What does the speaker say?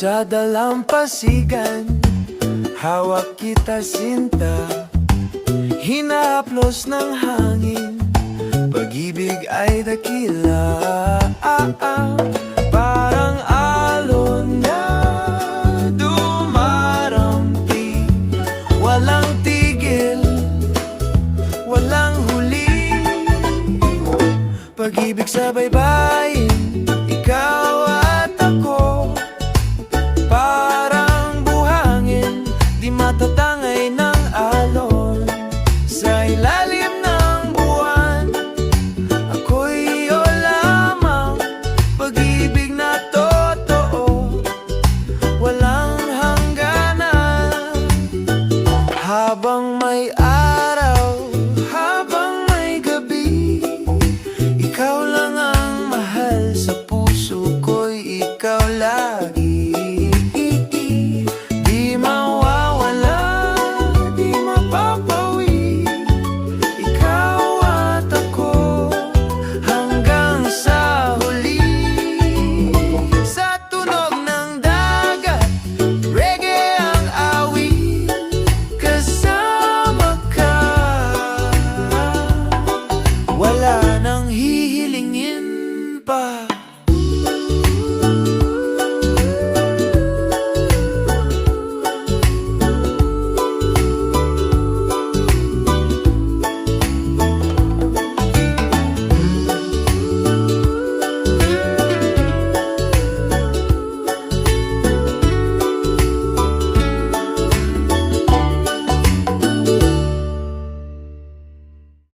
Sa dalampasigan, hawak kita sinta, hinahaplos ng hangin, pag-ibig ay dakila. Parang alon na dumarampi, walang tigil, walang huli. Pag-ibig sa baybayin, ikaw at ako, parang buhangin, di matatangay ng alon. Sa ilalim ng buwan, ako'y iyo lamang, pag-ibig na totoo, walang hangganan. Habang may